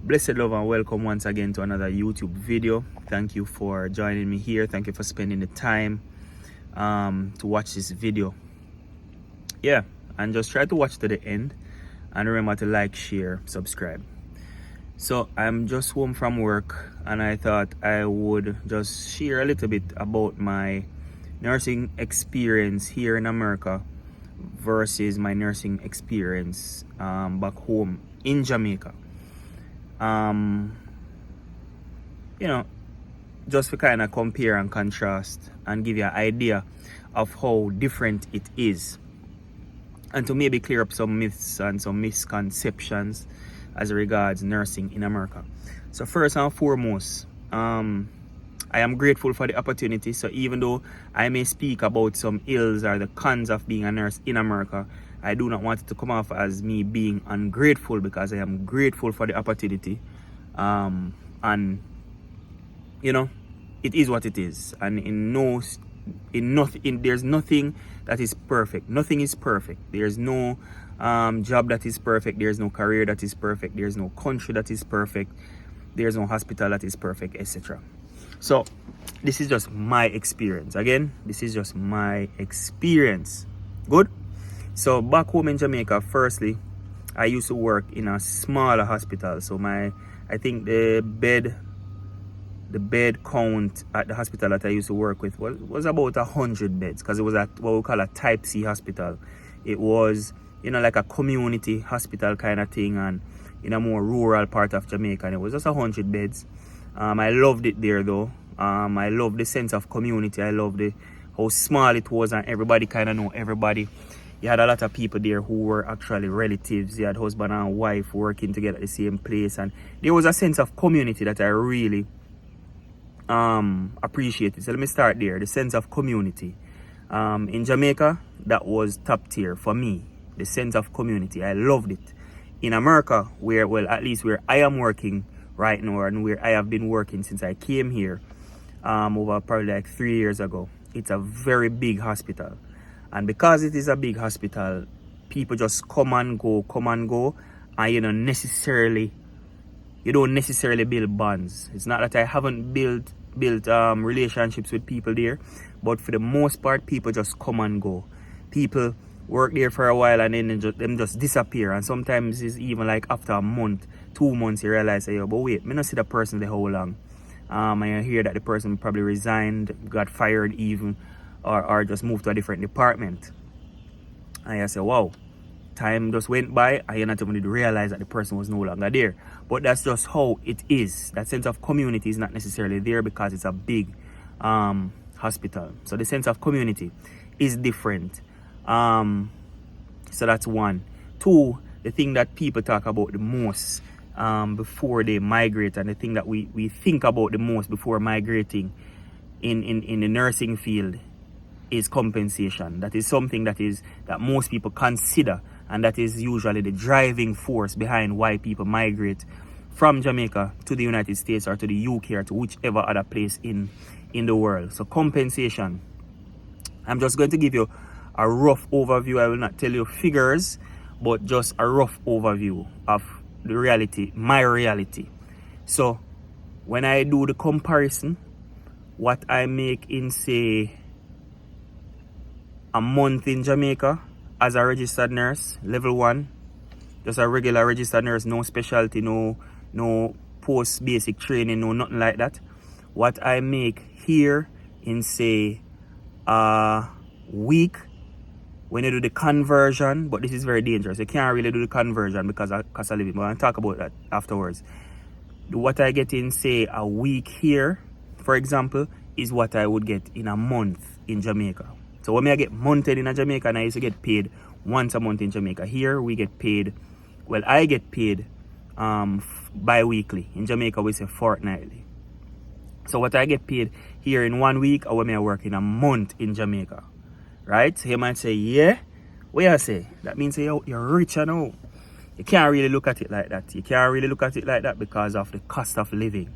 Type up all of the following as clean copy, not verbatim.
Blessed love and welcome once again to another YouTube video. Thank you for joining me here. Thank you for spending the time to watch this video. Yeah, and just try to watch to the end, and remember to like, share, subscribe. So I'm just home from work, and I thought I would just share a little bit about my nursing experience here in America versus my nursing experience back home in Jamaica. Just to kind of compare and contrast and give you an idea of how different it is, and to maybe clear up some myths and some misconceptions as regards nursing in America. So first and foremost, I am grateful for the opportunity. So even though I may speak about some ills or the cons of being a nurse in America, I do not want it to come off as me being ungrateful, because I am grateful for the opportunity. And it is what it is. And there's nothing that is perfect. Nothing is perfect. There's no job that is perfect. There's no career that is perfect. There's no country that is perfect. There's no hospital that is perfect, etc. So this is just my experience. Again, this is just my experience. Good? So back home in Jamaica, firstly, I used to work in a smaller hospital. So I think the bed count at the hospital that I used to work with was about 100 beds, because it was at what we call a type C hospital. It was, like a community hospital kind of thing, and in a more rural part of Jamaica, and it was just 100 beds. I loved it there though. I loved the sense of community. I loved how small it was, and everybody kind of know everybody. You had a lot of people there who were actually relatives. You had husband and wife working together at the same place, and there was a sense of community that I really appreciated. So let me start there. The sense of community. In Jamaica, that was top tier for me. The sense of community. I loved it. In America, at least where I am working right now, and where I have been working since I came here, over probably like 3 years ago, it's a very big hospital. And because it is a big hospital, people just come and go, and you don't necessarily build bonds. It's not that I haven't built relationships with people there, but for the most part, people just come and go. People work there for a while, and then them just disappear. And sometimes it's even like after a month, 2 months, you realize, but wait, me not see the person the whole long. And you hear that the person probably resigned, got fired even, or just moved to a different department. And you say, wow, time just went by, and you're not even to realize that the person was no longer there. But that's just how it is. That sense of community is not necessarily there because it's a big hospital. So the sense of community is different. So that's one. Two, the thing that people talk about the most before they migrate, and the thing that we think about the most before migrating in the nursing field, is compensation. That is something that most people consider, and that is usually the driving force behind why people migrate from Jamaica to the United States or to the UK or to whichever other place in the world. So compensation. I'm just going to give you a rough overview. I will not tell you figures, but just a rough overview of the reality, my reality. So when I do the comparison, what I make in, say, a month in Jamaica as a registered nurse, level 1, just a regular registered nurse, no specialty, no post basic training, no nothing like that. What I make here in, say, a week, when you do the conversion, but this is very dangerous. You can't really do the conversion because of cost of living, but I'll talk about that afterwards. What I get in, say, a week here, for example, is what I would get in a month in Jamaica. So when I get monthly in Jamaica, and I used to get paid once a month in Jamaica. Here we get paid, I get paid bi-weekly. In Jamaica we say fortnightly. So what I get paid here in 1 week, or when I work in a month in Jamaica. Right? So you might say, yeah, what you say? That means you're rich, now. You can't really look at it like that. You can't really look at it like that because of the cost of living.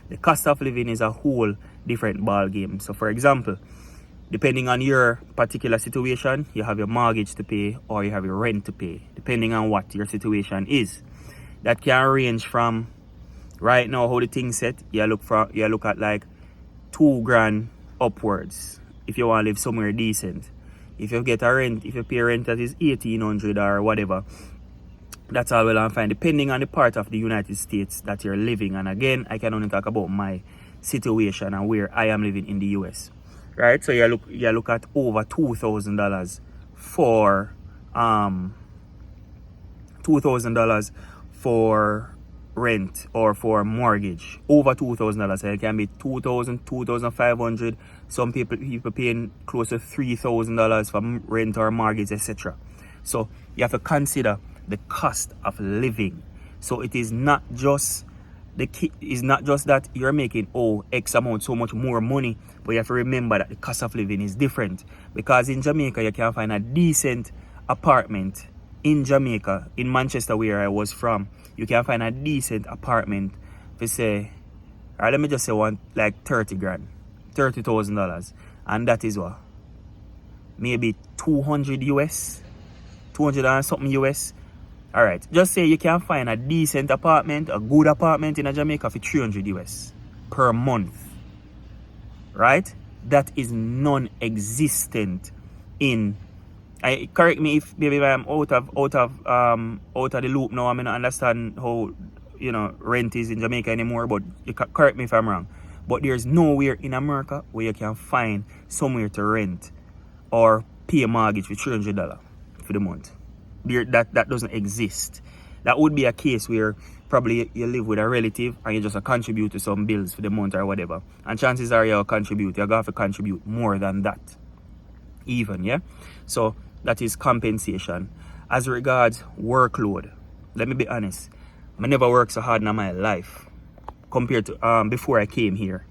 The cost of living is a whole different ball game. So for example, depending on your particular situation, you have your mortgage to pay or you have your rent to pay, depending on what your situation is. That can range from Right now, how the thing set, you look at like $2,000 upwards if you want to live somewhere decent. If you get a rent, if you pay rent that is $1,800 or whatever, that's all well and fine, depending on the part of the United States that you're living. And again, I can only talk about my situation and where I am living in the US. Right? So you look at over $2,000 for $2,000 for rent or for mortgage. Over $2,000. So it can be $2,000, $2,500. Some people paying close to $3,000 for rent or mortgage, etc. So you have to consider the cost of living. So it is not just that you're making X amount, so much more money, but you have to remember that the cost of living is different. Because in Jamaica you can find a decent apartment in Jamaica, in Manchester where I was from. You can find a decent apartment for say, or let me just say one like $30,000, and that is what, maybe 200 US, 200 and something US. Alright, just say you can find a decent apartment, a good apartment in Jamaica for 300 US per month. Right? That is non-existent in. Correct me if maybe I'm out of the loop now. I mean, I understand how rent is in Jamaica anymore, but you correct me if I'm wrong. But there's nowhere in America where you can find somewhere to rent or pay a mortgage for $300 for the month. That doesn't exist. That would be a case where probably you live with a relative and you just contribute to some bills for the month or whatever. And chances are you're going to have to contribute more than that. Even, yeah? So that is compensation. As regards workload, let me be honest. I never worked so hard in my life compared to before I came here.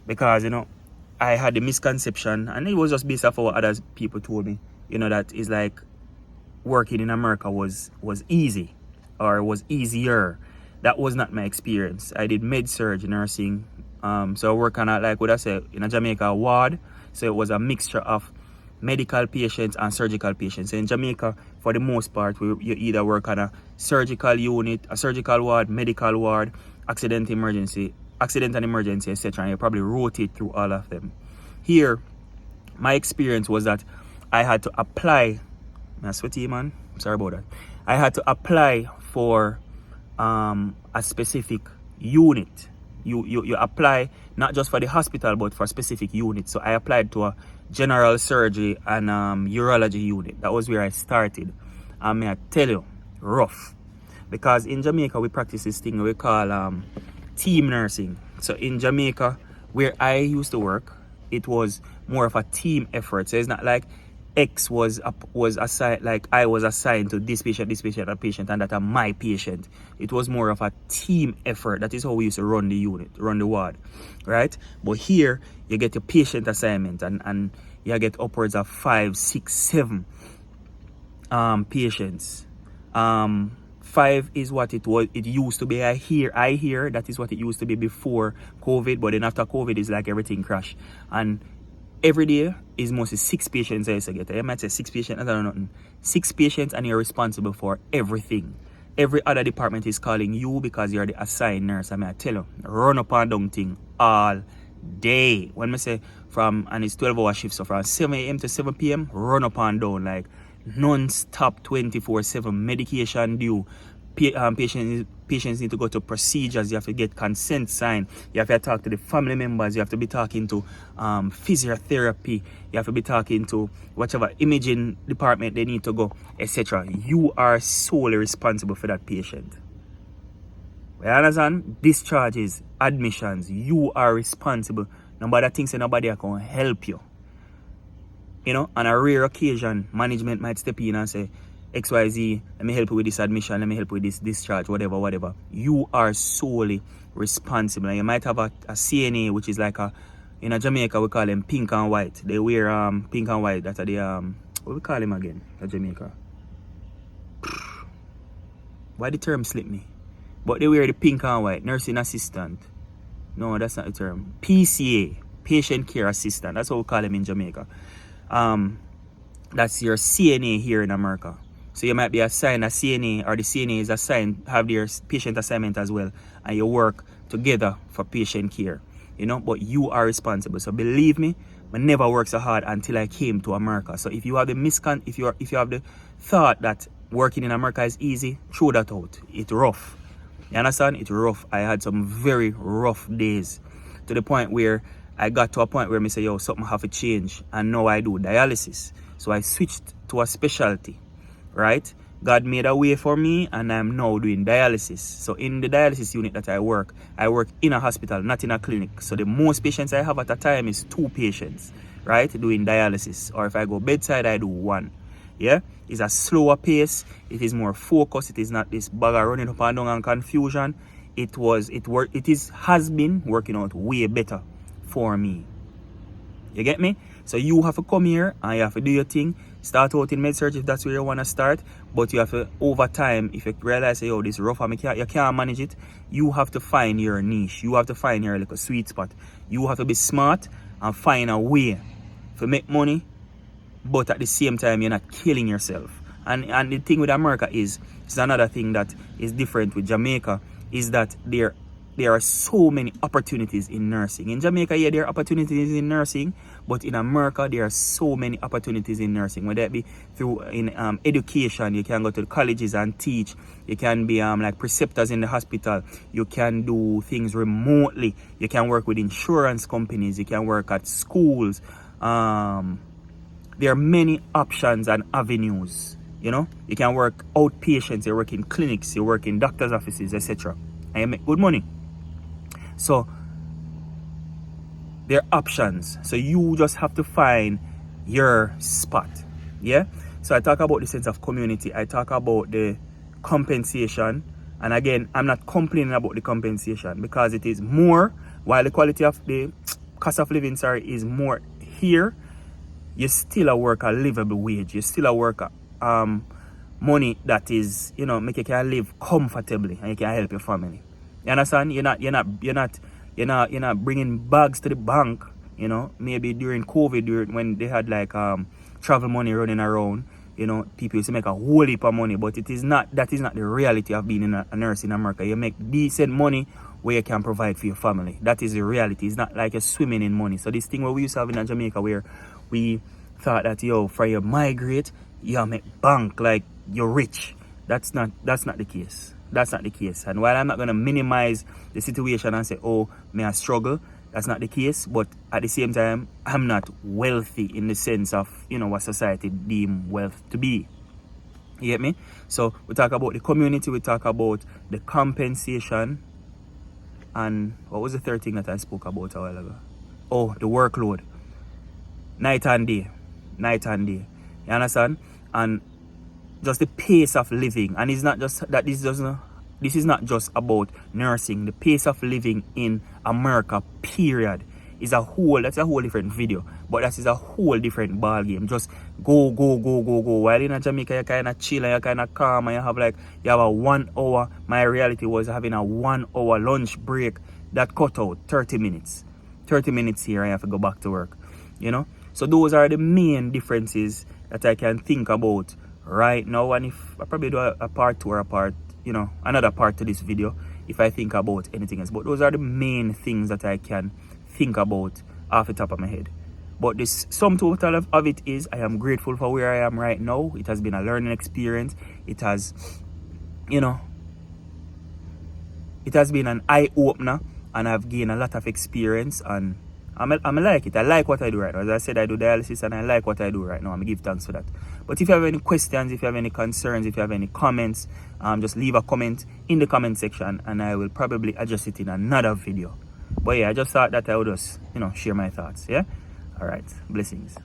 Because, I had the misconception, and it was just based off of what other people told me, that is like working in America was easy or was easier. That was not my experience. I did med-surg nursing. So I work on like what I say in a Jamaica ward. So it was a mixture of medical patients and surgical patients. So in Jamaica, for the most part, you either work on a surgical unit, a surgical ward, medical ward, accident and emergency, etc. And you probably rotate through all of them. Here, my experience was that I had to apply. I'm sweaty, man. Sorry about that. I had to apply for a specific unit. You apply not just for the hospital but for specific units. So I applied to a general surgery and urology unit. That was where I started. And may I tell you, rough. Because in Jamaica we practice this thing we call team nursing. So in Jamaica, where I used to work, it was more of a team effort. So it's not like X was assigned, like I was assigned to this patient, that patient, and that are my patient. It was more of a team effort. That is how we used to run the unit, run the ward, right? But here, you get your patient assignment, and you get upwards of 5, 6, 7 patients. 5 is what it used to be. I hear that is what it used to be before COVID, but then after COVID, it's like everything crashed. And every day is mostly 6 patients I used to get. I might say 6 patients, I don't know nothing. 6 patients, and you're responsible for everything. Every other department is calling you because you're the assigned nurse. I mean, I tell you, run up and down thing all day. When I say and it's 12-hour shift, so from 7 a.m. to 7 p.m., run up and down, like non-stop 24/7 medication due. Patients need to go to procedures. You have to get consent signed. You have to talk to the family members. You have to be talking to physiotherapy. You have to be talking to whichever imaging department they need to go, etc. You are solely responsible for that patient. You understand? Discharges, admissions, you are responsible. Nobody thinks that nobody can help you. On a rare occasion, management might step in and say, XYZ, let me help you with this admission, let me help you with this discharge, whatever. You are solely responsible. And you might have a CNA, which is like in Jamaica, we call them pink and white. They wear pink and white. That are the, what we call them again in Jamaica? Why the term slip me? But they wear the pink and white, nursing assistant. No, that's not the term. PCA, patient care assistant. That's what we call them in Jamaica. That's your CNA here in America. So you might be assigned a CNA, or the CNA is assigned, have their patient assignment as well, and you work together for patient care, you know, but you are responsible. So believe me, I never worked so hard until I came to America. So if you have the if you have the thought that working in America is easy, throw that out. It's rough. You understand? It's rough. I had some very rough days, to the point where I got to a point where I say, yo, something have to change. And now I do dialysis. So I switched to a specialty, right? God made a way for me, and I'm now doing dialysis. So in the dialysis unit that I work in a hospital, not in a clinic. So the most patients I have at a time is 2 patients, right, doing dialysis. Or if I go bedside, I do 1. Yeah, it's a slower pace. It is more focused. It is not this bag of running up and down and confusion. Has been working out way better for me. You get me? So you have to come here and you have to do your thing. Start out in med surg if that's where you want to start. But you have to, over time, if you realize, oh, this is rough and you can't manage it, you have to find your niche. You have to find your little sweet spot. You have to be smart and find a way to make money, but at the same time, you're not killing yourself. And the thing with America is another thing that is different with Jamaica, is that there are so many opportunities in nursing. In Jamaica, yeah, there are opportunities in nursing, but in America, there are so many opportunities in nursing. Whether it be through education, you can go to the colleges and teach. You can be like preceptors in the hospital. You can do things remotely. You can work with insurance companies. You can work at schools. There are many options and avenues. You know, you can work outpatients. You work in clinics. You work in doctors' offices, etc. And you make good money. So there are options. So you just have to find your spot. Yeah. So I talk about the sense of community. I talk about the compensation. And again, I'm not complaining about the compensation, because it is more, while the quality of the cost of living, is more here. You still work a livable wage. You still work money that is, you know, make you can live comfortably and you can help your family. You understand? You're not bringing bags to the bank. You know, maybe during COVID, when they had like travel money running around, you know, people used to make a whole heap of money. But that is not the reality of being a nurse in America. You make decent money where you can provide for your family. That is the reality. It's not like you're swimming in money. So this thing where we used to have in Jamaica, where we thought that, yo, for you migrate, you make bank like you're rich. That's not the case. That's not the case. And while I'm not going to minimize the situation and say, oh, may I struggle, that's not the case. But at the same time, I'm not wealthy in the sense of, you know, what society deem wealth to be. You get me? So we talk about the community, we talk about the compensation, and what was the third thing that I spoke about a while ago? Oh, the workload. Night and day. You understand? And just the pace of living. And it's not just that this is not just about nursing. The pace of living in America, period, that's a whole different video. But that is a whole different ball game. Just go. While in Jamaica, you kind of chill and you kind of calm, and you have a 1 hour. My reality was having a 1 hour lunch break that cut out 30 minutes. 30 minutes here, I have to go back to work. You know? So those are the main differences that I can think about right now. And if I probably do a part 2 or another part to this video, if I think about anything else. But those are the main things that I can think about off the top of my head. But this sum total of it is, I am grateful for where I am right now. It has been a learning experience. It has, it has been an eye-opener, and I've gained a lot of experience, and I like it. I like what I do right now. As I said, I do dialysis and I like what I do right now. I'm going to give thanks for that. But if you have any questions, if you have any concerns, if you have any comments, just leave a comment in the comment section and I will probably address it in another video. But yeah, I just thought that I would just, share my thoughts. Yeah? Alright. Blessings.